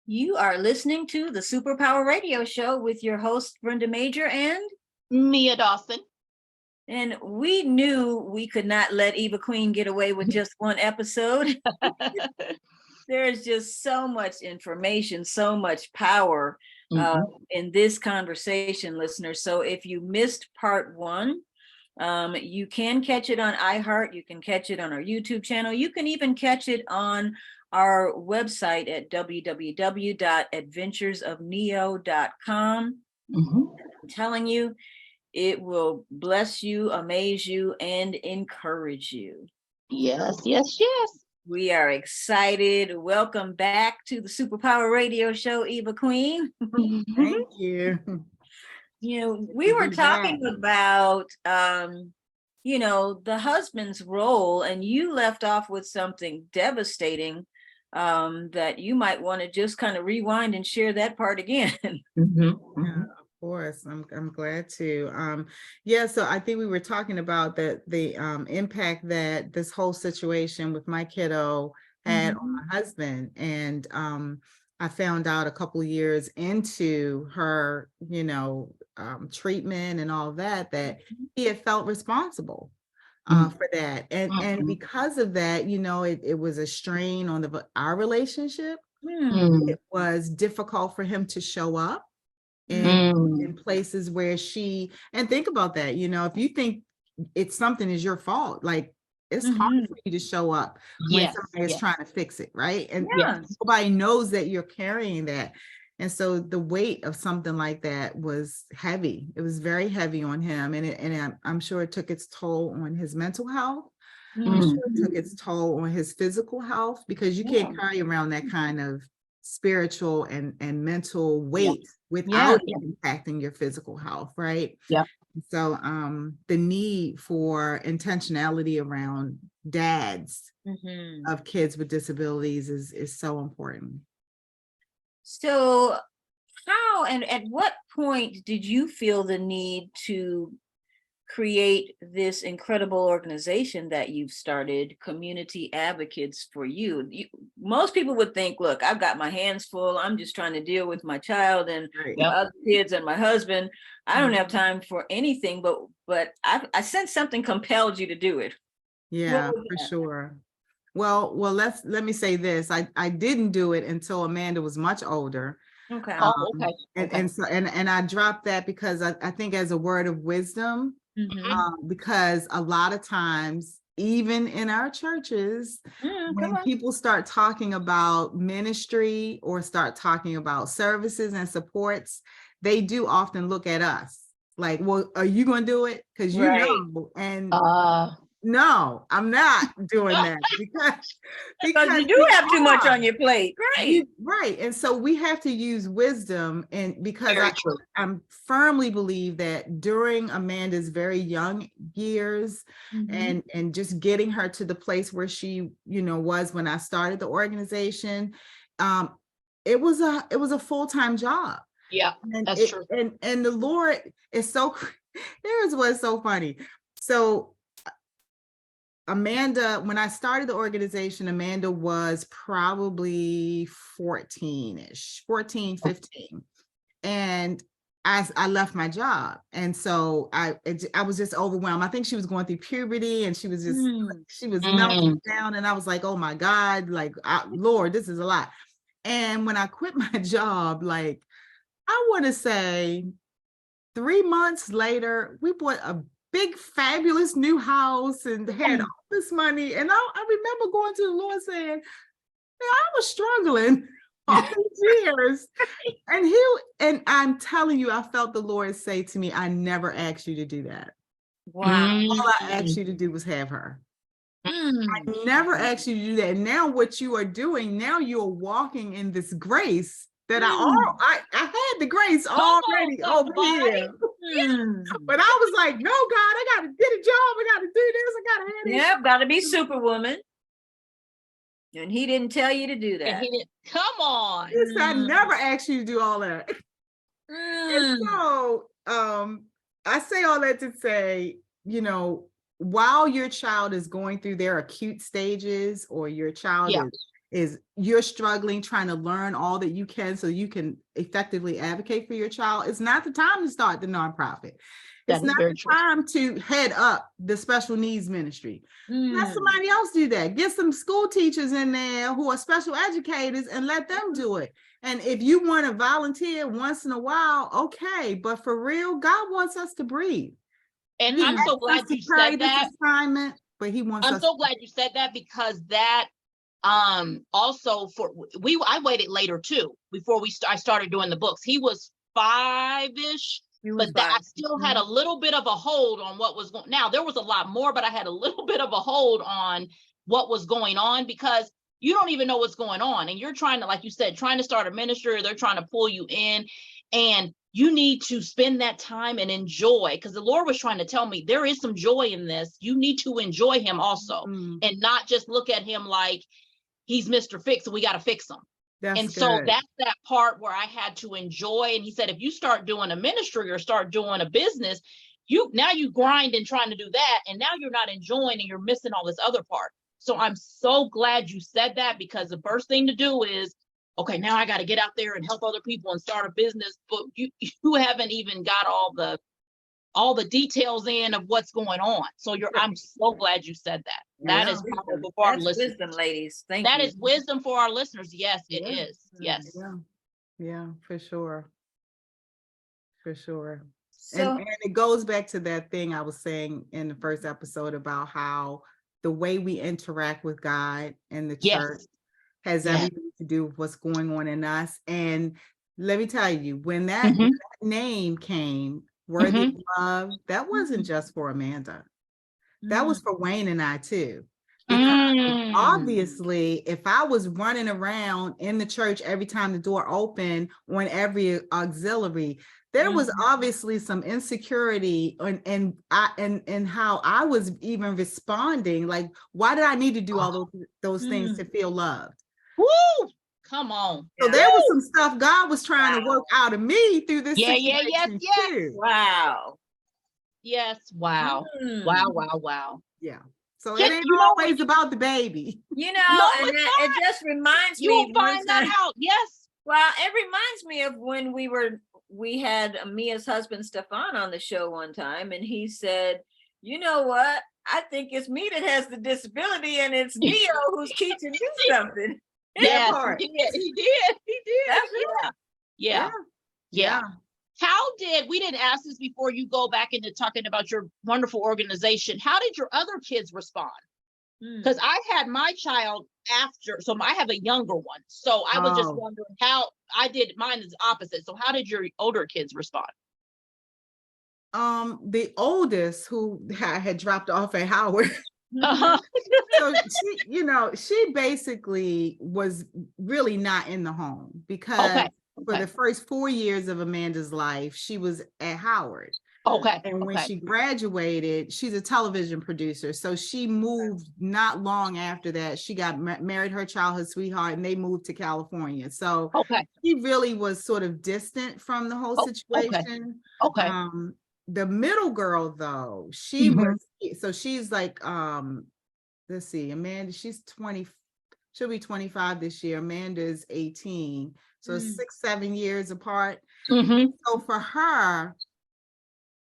You are listening to the Superpower Radio Show with your host, Brenda Major, and Mia Dawson. And we knew we could not let Eva Queen get away with just one episode. There's just so much information, so much power in this conversation, listeners. So if you missed part one, you can catch it on iHeart. You can catch it on our YouTube channel. You can even catch it on our website at www.adventuresofneo.com. I'm telling you, it will bless you, amaze you, and encourage you. Yes, yes, yes. We are excited. Welcome back to the Superpower Radio Show, Eva Queen. Thank you. You know, we were talking about, the husband's role, and you left off with something devastating that you might want to just kind of rewind and share that part again. Yeah, of course, I'm glad to. So I think we were talking about the impact that this whole situation with my kiddo had on my husband, and I found out a couple of years into her, treatment and all of that he had felt responsible for that, and because of that, it was a strain on our relationship. It was difficult for him to show up in places where and think about that, if you think it's something is your fault, like it's hard for you to show up when somebody is trying to fix it, right? And nobody knows that you're carrying that. And so the weight of something like that was heavy. It was very heavy on him. And I'm sure it took its toll on his mental health. I'm sure it took its toll on his physical health, because you can't carry around that kind of spiritual and mental weight without impacting your physical health, right? Yeah. So the need for intentionality around dads of kids with disabilities is so important. So how and at what point did you feel the need to create this incredible organization that you've started, Community Advocates for You? Most people would think, look, I've got my hands full. I'm just trying to deal with my child and other kids and my husband. I don't have time for anything, but I sense something compelled you to do it. Yeah, for sure. Well, let me say this. I didn't do it until Amanda was much older. Okay. And I dropped that because I think as a word of wisdom, because a lot of times, even in our churches, when people start talking about ministry or start talking about services and supports, they do often look at us like, well, are you going to do it? Because and no, I'm not doing that because you do have too much on your plate, right? Right. And so we have to use wisdom, and because I firmly believe that during Amanda's very young years and just getting her to the place where she, was when I started the organization, it was a full-time job. Yeah, that's true. And the Lord is so, here's what's so funny. So Amanda, when I started the organization, Amanda was probably 14, 15. And I left my job. And so I was just overwhelmed. I think she was going through puberty and she was just, she was melting down. And I was like, oh my God, like, Lord, this is a lot. And when I quit my job, like, I want to say 3 months later, we bought a big, fabulous new house and had all this money. And I remember going to the Lord saying, man, I was struggling all these years. And I'm telling you, I felt the Lord say to me, I never asked you to do that. Wow. All I asked you to do was have her. I never asked you to do that. And now what you are doing, now you're walking in this grace that I had the grace already over here. But I was like, no, God, I got to get a job. I got to do this. I got to have this. Yep, got to be Superwoman. And he didn't tell you to do that. Come on. Yes, I never asked you to do all that. And so I say all that to say, while your child is going through their acute stages or your child is you're struggling, trying to learn all that you can so you can effectively advocate for your child, it's not the time to start the nonprofit. It's not the time to head up the special needs ministry. Let somebody else do that. Get some school teachers in there who are special educators and let them do it. And if you want to volunteer once in a while, okay. But for real, God wants us to breathe. And I'm so glad you said that. Assignment, but he wants I'm us so glad you said that, because that also I waited later too before I started doing the books. He was 5-ish. But I still had a little bit of a hold on what was going. Now there was a lot more, but I had a little bit of a hold on what was going on, because you don't even know what's going on, and you're trying to, like you said, trying to start a ministry, or they're trying to pull you in, and you need to spend that time and enjoy. Because the Lord was trying to tell me there is some joy in this. You need to enjoy him also, and not just look at him like he's Mr. Fix and we got to fix him. So that's that part where I had to enjoy. And he said, if you start doing a ministry or start doing a business, you grind and trying to do that. And now you're not enjoying and you're missing all this other part. So I'm so glad you said that, because the first thing to do is, okay, now I got to get out there and help other people and start a business. But you haven't even got all the details in of what's going on. So I'm so glad you said that. That is powerful for our listeners. Wisdom, ladies. Thank you. That is wisdom for our listeners. Yes, it is. Yes. Yeah, for sure. For sure. So, and it goes back to that thing I was saying in the first episode about how the way we interact with God and the church has everything to do with what's going on in us. And let me tell you, when that name came, Worthy of Love, that wasn't just for Amanda. That was for Wayne and I too. Because obviously, if I was running around in the church every time the door opened on every auxiliary, there was obviously some insecurity and how I was even responding. Like, why did I need to do all those things to feel loved? Woo! Come on. So there was some stuff God was trying to work out of me through this situation too. Wow. Yes. Wow. Wow. Yeah. So it ain't always about the baby. It just reminds me. You'll find that out. Yes. Well, it reminds me of when we had Mia's husband Stefan on the show one time, and he said, you know what? I think it's me that has the disability, and it's Neo who's teaching you something. Yes, he did. Yeah. We didn't ask this before you go back into talking about your wonderful organization. How did your other kids respond? Because I had my child after, so I have a younger one. So I was just wondering how I did. Mine is opposite. So how did your older kids respond? The oldest, who had dropped off at Howard. So she basically was really not in the home, because for the first 4 years of Amanda's life, she was at Howard. And when she graduated, she's a television producer. So she moved not long after that. She got married her childhood sweetheart, and they moved to California. So she really was sort of distant from the whole situation. The middle girl, though, she was, so she's like, let's see, Amanda, she's 20, she'll be 25 this year. Amanda's 18. So 6-7 years apart. So for her,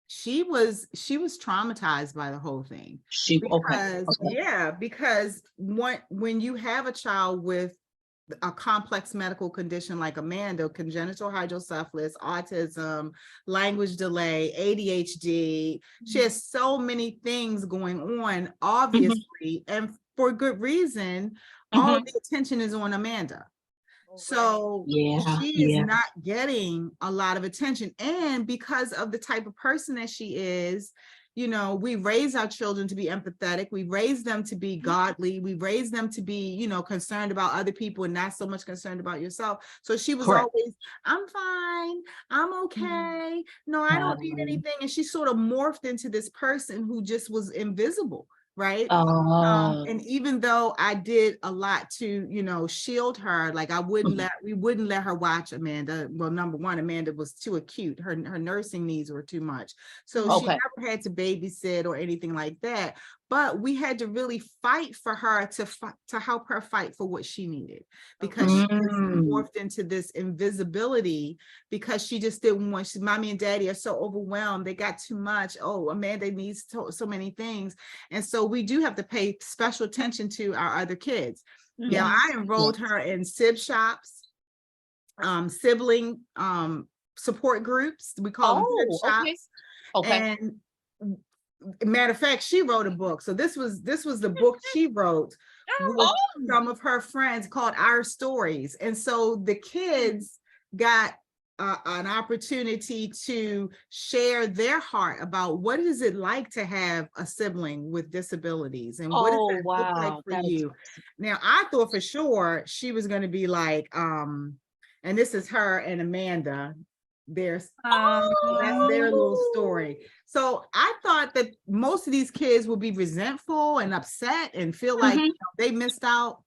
she was traumatized by the whole thing. Because when you have a child with a complex medical condition like Amanda, congenital hydrocephalus, autism, language delay, ADHD, she has so many things going on, obviously, and for good reason. All the attention is on Amanda. So she is not getting a lot of attention. And because of the type of person that she is, we raise our children to be empathetic. We raise them to be godly. We raise them to be, concerned about other people and not so much concerned about yourself. So she was always, I'm fine. I'm okay. No, I don't need anything. And she sort of morphed into this person who just was invisible. Right. And even though I did a lot to, shield her, like we wouldn't let her watch Amanda. Well, number one, Amanda was too acute. Her nursing needs were too much. So she never had to babysit or anything like that. but we had to really fight for her to help her fight for what she needed, because she just morphed into this invisibility, because she just didn't want, mommy and daddy are so overwhelmed, they got too much, oh, Amanda needs so many things. And so we do have to pay special attention to our other kids. Now, I enrolled her in SIB shops, sibling support groups, we call them SIB shops. And matter of fact, she wrote a book. So this was the book she wrote with some of her friends, called Our Stories. And so the kids got an opportunity to share their heart about what is it like to have a sibling with disabilities, and what does that look like for you. Now, I thought for sure she was going to be like, and this is her and Amanda. That's their little story. So I thought that most of these kids would be resentful and upset and feel like they missed out.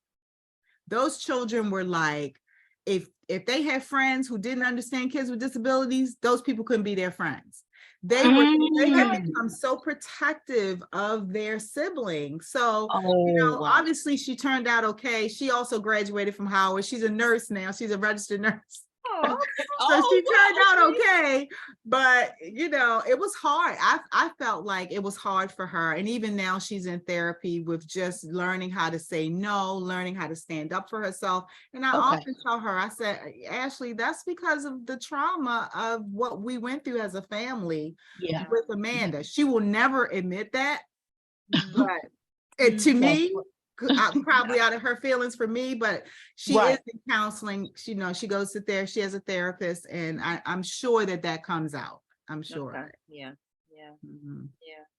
Those children were like, if they had friends who didn't understand kids with disabilities, those people couldn't be their friends. They had become so protective of their siblings. So, obviously she turned out okay. She also graduated from Howard. She's a nurse now. She's a registered nurse. So she turned out okay, but it was hard. I felt like it was hard for her, and even now she's in therapy with just learning how to say no, learning how to stand up for herself. And I often tell her, I said, Ashley, that's because of the trauma of what we went through as a family with Amanda. She will never admit that, but to me, probably out of her feelings for me, but she is in counseling. She goes to therapy. She has a therapist, and I'm sure that comes out. I'm sure. Okay. Yeah.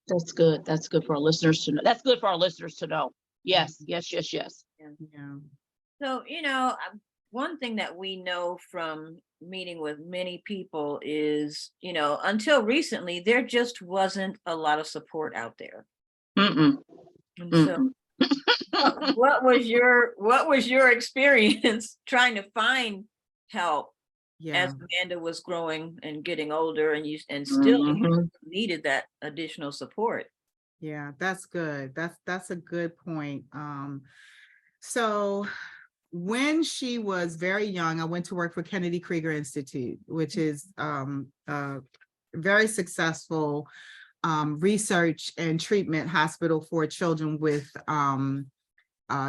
That's good. That's good for our listeners to know. That's good for our listeners to know. Yes. Yeah. So, one thing that we know from meeting with many people is, until recently, there just wasn't a lot of support out there. And so what was your experience trying to find help as Amanda was growing and getting older, and still needed that additional support? Yeah, that's good. That's a good point. So when she was very young, I went to work for Kennedy Krieger Institute, which is a very successful research and treatment hospital for children with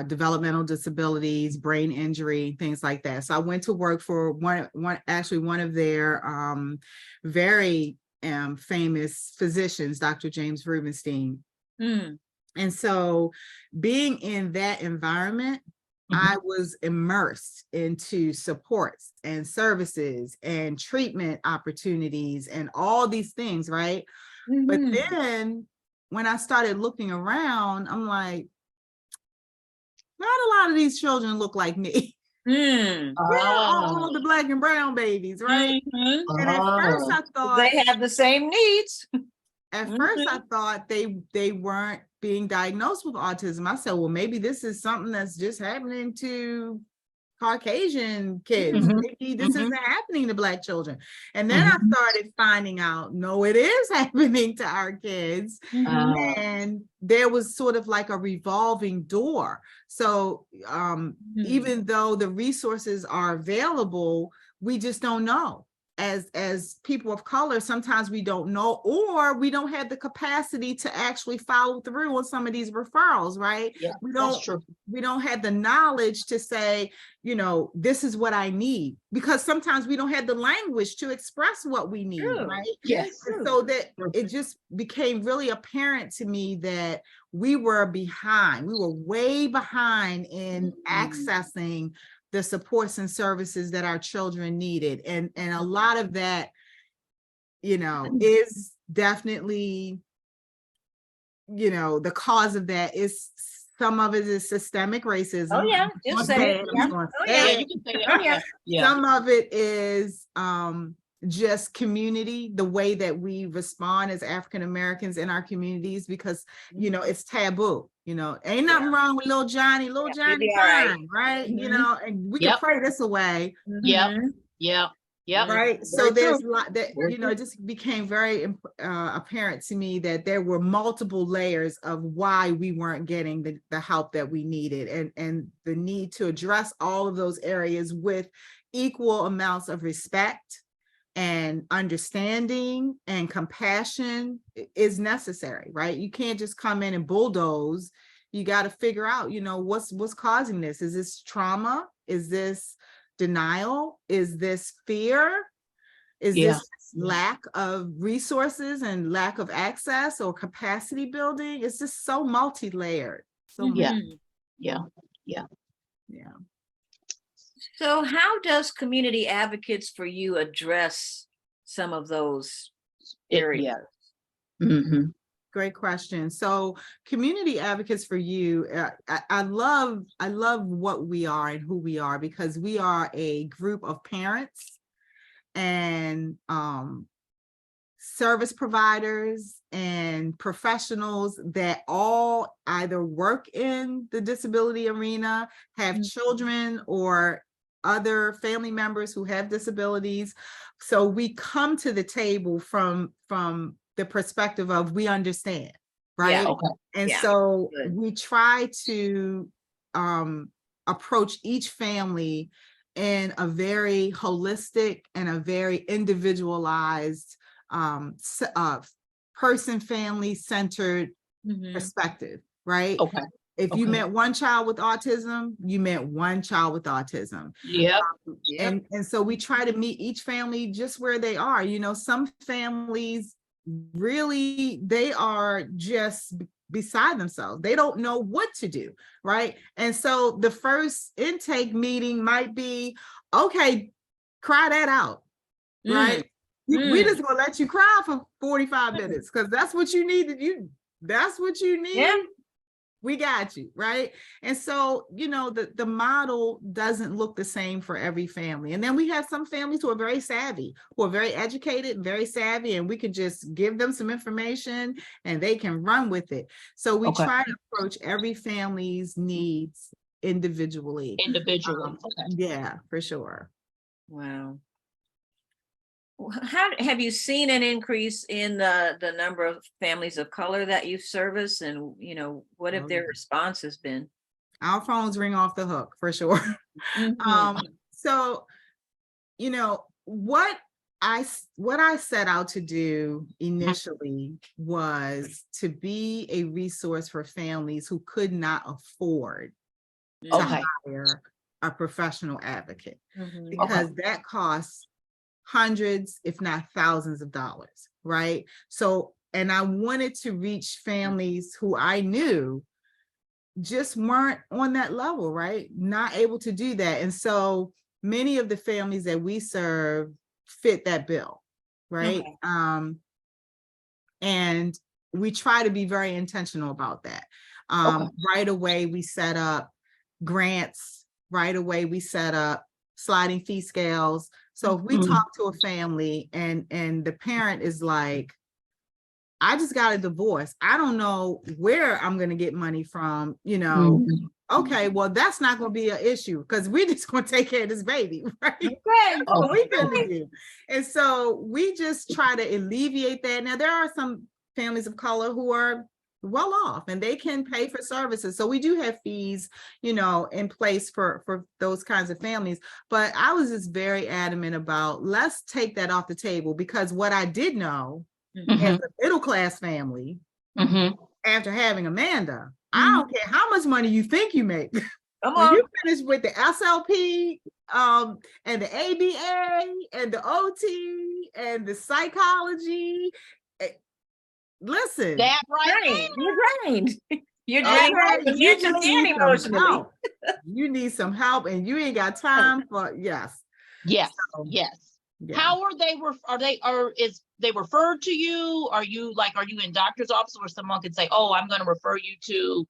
developmental disabilities, brain injury, things like that. So I went to work for one of their very famous physicians, Dr. James Rubenstein. And so being in that environment, I was immersed into supports and services and treatment opportunities and all these things, right? But then when I started looking around, I'm like, not a lot of these children look like me. All the Black and brown babies, right? And at first I thought they have the same needs. At first I thought they weren't being diagnosed with autism. I said, well, maybe this is something that's just happening to Caucasian kids. Maybe this isn't happening to Black children. And then I started finding out, no, it is happening to our kids. And there was sort of like a revolving door. So even though the resources are available, we just don't know. As people of color, sometimes we don't know, or we don't have the capacity to actually follow through on some of these referrals, right? Yeah, that's true. We don't have the knowledge to say, this is what I need, because sometimes we don't have the language to express what we need, right? Yes. And so that it just became really apparent to me that we were behind. We were way behind in accessing the supports and services that our children needed. And a lot of that, is definitely, the cause of that is, some of it is systemic racism. Oh yeah, just say it. You can say it. Some of it is just community, the way that we respond as African Americans in our communities, because it's taboo. Ain't nothing wrong with little Johnny fine, right? And we can pray this away. Yeah. Yep. Right. So Very there's a true. lot that, Very you know, it just became very apparent to me that there were multiple layers of why we weren't getting the help that we needed, and the need to address all of those areas with equal amounts of respect and understanding and compassion is necessary, right? You can't just come in and bulldoze. You got to figure out, you know, what's causing this. Is this trauma? Is this denial? Is this fear? Is this lack of resources and lack of access or capacity building? It's just so multi-layered. So yeah. So how does Community Advocates for You address some of those areas? Great question. So Community Advocates for You, I love what we are and who we are, because we are a group of parents and service providers and professionals that all either work in the disability arena, have children or other family members who have disabilities. So we come to the table from the perspective of we understand, right? And so we try to approach each family in a very holistic and a very individualized person, family centered perspective, right? If you met one child with autism, you met one child with autism. And so we try to meet each family just where they are. You know, some families really, they are just beside themselves. They don't know what to do, right? And so the first intake meeting might be, okay, cry that out, right? We just gonna let you cry for 45 minutes because that's what you need to do. That's what you need. We got you, right? And so, you know, the model doesn't look the same for every family. And then we have some families who are very savvy, who are very educated, very savvy, and we could just give them some information and they can run with it. So we try to approach every family's needs individually. Yeah, for sure. Wow. How have you seen an increase in the number of families of color that you service, and you know, what have their responses been? Our phones ring off the hook for sure. So, you know, what I set out to do initially was to be a resource for families who could not afford to hire a professional advocate, because that costs hundreds, if not thousands of dollars, right? So, and I wanted to reach families who I knew just weren't on that level, right? Not able to do that. And so many of the families that we serve fit that bill, right? And we try to be very intentional about that. Right away, we set up grants. Right away, we set up sliding fee scales. So if we talk to a family and the parent is like, I just got a divorce, I don't know where I'm going to get money from, you know, okay, well, that's not going to be an issue because we're just going to take care of this baby, right? What we going to do. And so we just try to alleviate that. Now, there are some families of color who are well off and they can pay for services. So we do have fees, you know, in place for those kinds of families. But I was just very adamant about, let's take that off the table, because what I did know as a middle class family, after having Amanda, I don't care how much money you think you make. When you finish with the SLP and the ABA and the OT and the psychology, listen, that right, you're drained. You're drained mentally and emotionally. You need some help, and you ain't got time for How are they referred to you? Are you in doctor's office where someone could say, oh, I'm going to refer you to,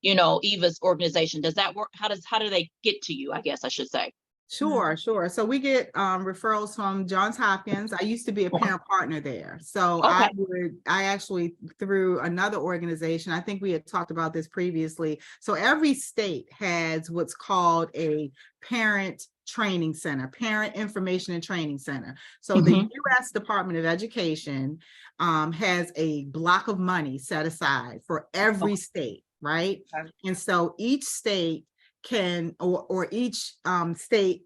you know, Eva's organization? Does that work? How do they get to you? I guess I should say. Sure. So we get referrals from Johns Hopkins. I used to be a parent partner there. So I actually, through another organization, I think we had talked about this previously. So every state has what's called a parent Training Center, Parent Information and Training Center. So the U.S. Department of Education has a block of money set aside for every state, right? And so each state can, or each state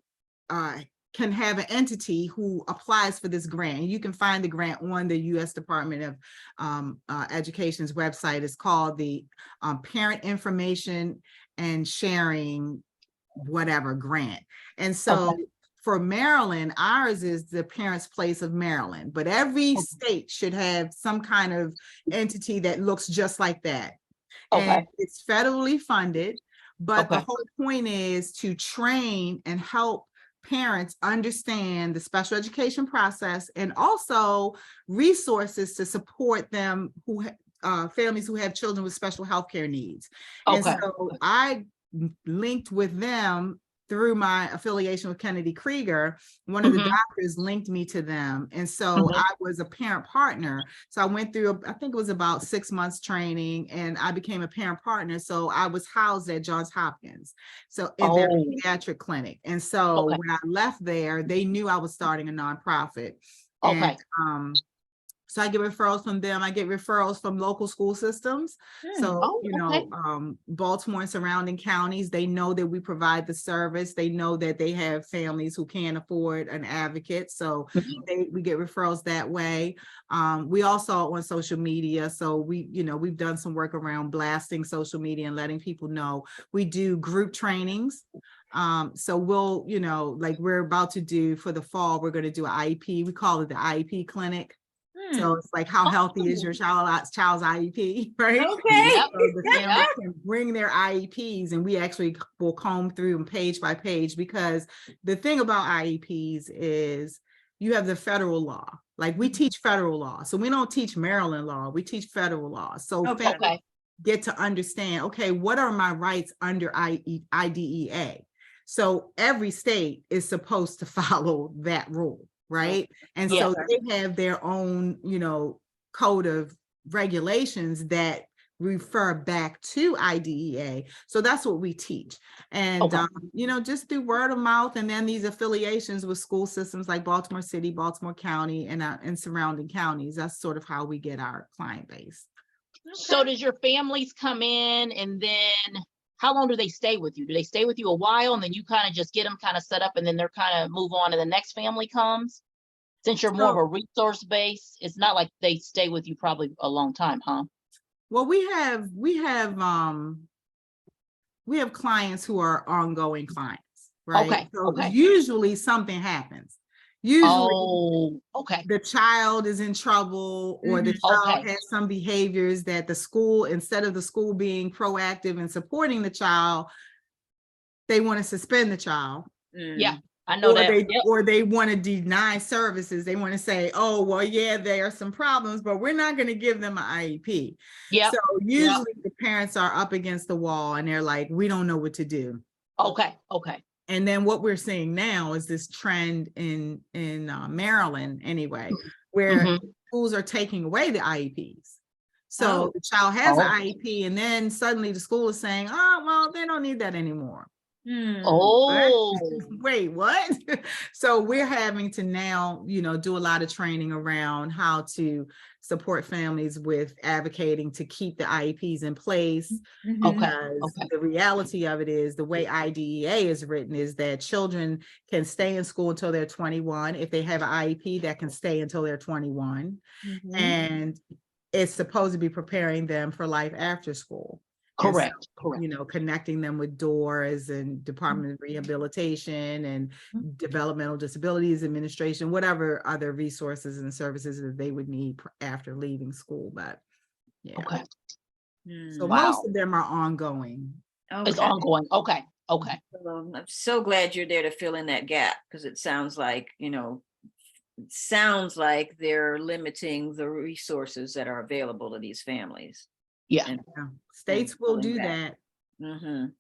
can have an entity who applies for this grant. You can find the grant on the U.S. Department of Education's website. It's called the Parent Information and Sharing whatever grant. And so for Maryland, ours is the Parents Place of Maryland, but every state should have some kind of entity that looks just like that. And it's federally funded, but the whole point is to train and help parents understand the special education process, and also resources to support them who families who have children with special health care needs. And so I linked with them through my affiliation with Kennedy Krieger. One of the doctors linked me to them. And so I was a parent partner. So I went through, I think it was about 6 months training, and I became a parent partner. So I was housed at Johns Hopkins, so in their pediatric clinic. And so when I left there, they knew I was starting a nonprofit. And so I get referrals from them. I get referrals from local school systems. So, you know, Baltimore and surrounding counties, they know that we provide the service. They know that they have families who can't afford an advocate. So we get referrals that way. We also on social media. So we've done some work around blasting social media and letting people know. We do group trainings. So we'll, like we're about to do for the fall, we're going to do an IEP. We call it the IEP clinic. So it's like, how healthy is your child's IEP, right? Okay. So the families can bring their IEPs, and we actually will comb through them page by page, because the thing about IEPs is you have the federal law. Like we teach federal law. So we don't teach Maryland law, we teach federal law. So families get to understand, okay, what are my rights under IDEA? So every state is supposed to follow that rule. Right. And so they have their own, code of regulations that refer back to IDEA. So that's what we teach. And, just through word of mouth, and then these affiliations with school systems like Baltimore City, Baltimore County, and surrounding counties. That's sort of how we get our client base. So does your families come in, and then how long do they stay with you? Do they stay with you a while, and then you kind of just get them kind of set up, and then they're kind of move on and the next family comes? Since you're more of a resource base, it's not like they stay with you probably a long time, huh? Well, we have clients who are ongoing clients, right? So usually something happens. Usually the child is in trouble, or the child has some behaviors that the school, instead of the school being proactive and supporting the child, they want to suspend the child. Yeah, I know or they want to deny services. They want to say, oh, well, yeah, there are some problems, but we're not going to give them an IEP. Yeah. So usually the parents are up against the wall and they're like, we don't know what to do. Okay. And then what we're seeing now is this trend in Maryland anyway, where schools are taking away the IEPs. So the child has an IEP, and then suddenly the school is saying, oh, well, they don't need that anymore. Wait, what? So we're having to now, do a lot of training around how to support families with advocating to keep the IEPs in place. Because the reality of it is, the way IDEA is written is that children can stay in school until they're 21. If they have an IEP, that can stay until they're 21. And it's supposed to be preparing them for life after school. Correct. Connecting them with doors and Department of Rehabilitation and Developmental Disabilities Administration, whatever other resources and services that they would need after leaving school. But so most of them are ongoing. It's ongoing. Okay. I'm so glad you're there to fill in that gap, because it sounds like, they're limiting the resources that are available to these families. Yeah. States will do that.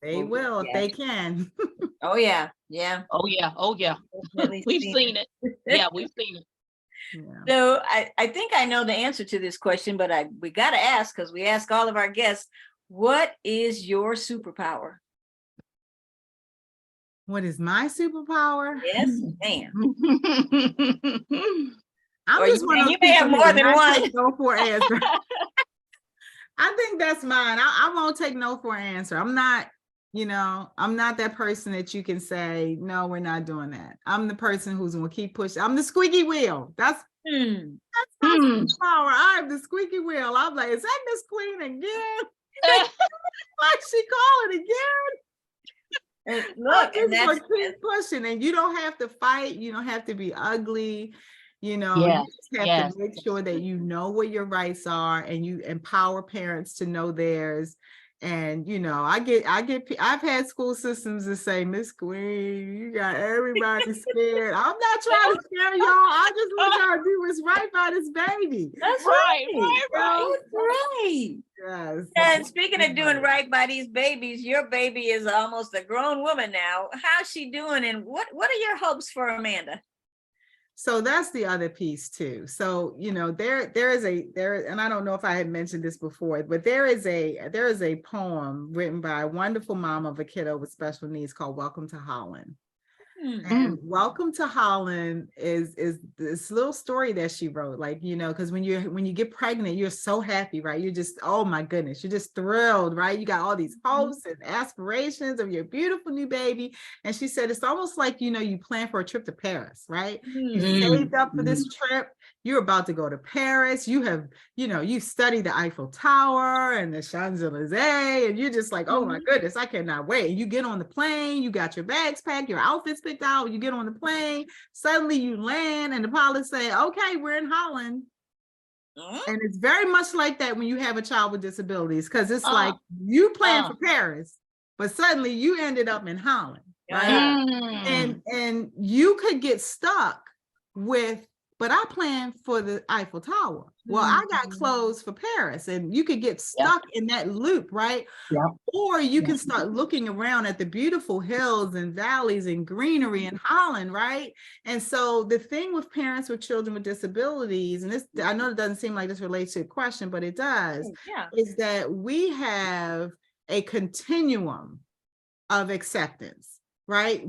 They will if they can. Oh yeah. We've seen it. Yeah, we've seen it. So I think I know the answer to this question, but we got to ask, because we ask all of our guests, what is your superpower? What is my superpower? Yes, ma'am. I'm just one of those you may have people more who than not one. take no for an answer. I think that's mine. I won't take no for an answer. I'm not, I'm not that person that you can say, no, we're not doing that. I'm the person who's going to keep pushing. I'm the squeaky wheel. That's my superpower. I'm the squeaky wheel. I'm like, is that Miss Queen again? Why she calling again? And look, and that's keep pushing, and you don't have to fight. You don't have to be ugly. You just have to make sure that you know what your rights are, and you empower parents to know theirs. And I've had school systems that say, Miss Queen, you got everybody scared. I'm not trying to scare y'all. I just want y'all to do what's right by this baby. That's right. Right. Yes. And speaking of doing right by these babies, your baby is almost a grown woman now. How's she doing? And what are your hopes for Amanda? So that's the other piece too. So, there is and I don't know if I had mentioned this before, but there is a poem written by a wonderful mom of a kiddo with special needs called Welcome to Holland. And Welcome to Holland is this little story that she wrote, because when you get pregnant, you're so happy, right? You're just, oh my goodness, you're just thrilled, right? You got all these hopes and aspirations of your beautiful new baby. And she said, it's almost like, you plan for a trip to Paris, right? You saved up for this trip. You're about to go to Paris. You have, you studied the Eiffel Tower and the Champs-Elysees, and you're just like, oh my goodness, I cannot wait. And you get on the plane, you got your bags packed, your outfits picked out, you get on the plane, suddenly you land, and the pilots say, okay, we're in Holland. And it's very much like that when you have a child with disabilities, because it's like you planned for Paris, but suddenly you ended up in Holland, right? And you could get stuck with, but I planned for the Eiffel Tower. Well, I got clothes for Paris, and you could get stuck in that loop, right? Or you can start looking around at the beautiful hills and valleys and greenery in Holland, right? And so the thing with parents with children with disabilities, and this, I know it doesn't seem like this relates to the question, but it does, is that we have a continuum of acceptance, right?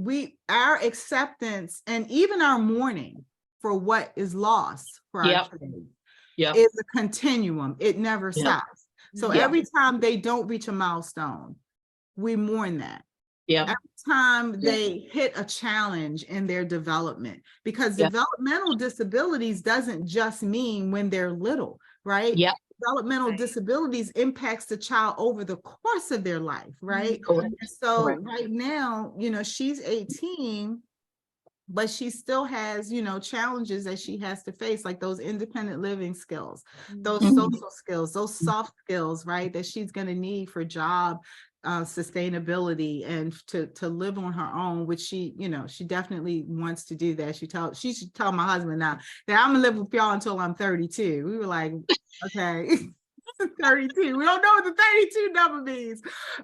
Our acceptance and even our mourning for what is lost for our children is a continuum. It never stops. So every time they don't reach a milestone, we mourn that. Every time they hit a challenge in their development, because developmental disabilities doesn't just mean when they're little, right? Developmental disabilities impacts the child over the course of their life, right? And so right now, she's 18, but she still has, challenges that she has to face, like those independent living skills, those social skills, those soft skills, right, that she's going to need for job sustainability and to live on her own, which she definitely wants to do that. She should tell my husband now that I'm gonna live with y'all until I'm 32. We were like, okay. 32. We don't know what the 32 number means,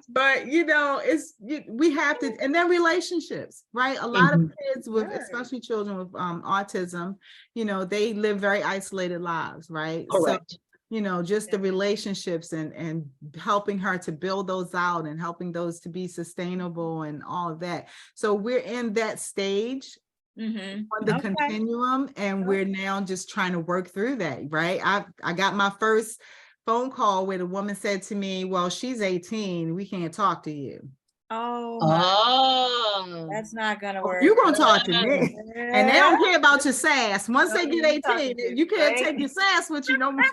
but we have to. And then relationships, right? A lot of kids with, especially children with autism, they live very isolated lives, right? Correct. So just the relationships and helping her to build those out and helping those to be sustainable and all of that. So we're in that stage on the continuum, and we're now just trying to work through that, right? I got my first phone call where the woman said to me, well, she's 18, we can't talk to you. That's not gonna work. You're gonna talk to me. And they don't care about your sass. Once they get 18, you can't take your sass with you no more.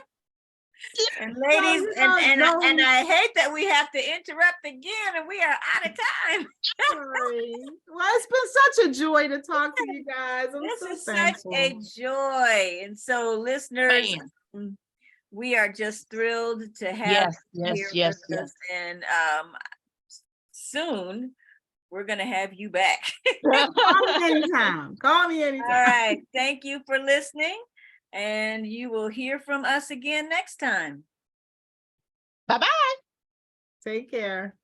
And ladies, and I hate that we have to interrupt again, and we are out of time. Well, it's been such a joy to talk to you guys. This is thankful. Such a joy. And so, listeners, we are just thrilled to have you here with us. And soon we're going to have you back. Call me anytime. Call me anytime. All right. Thank you for listening. And you will hear from us again next time. Bye-bye. Take care.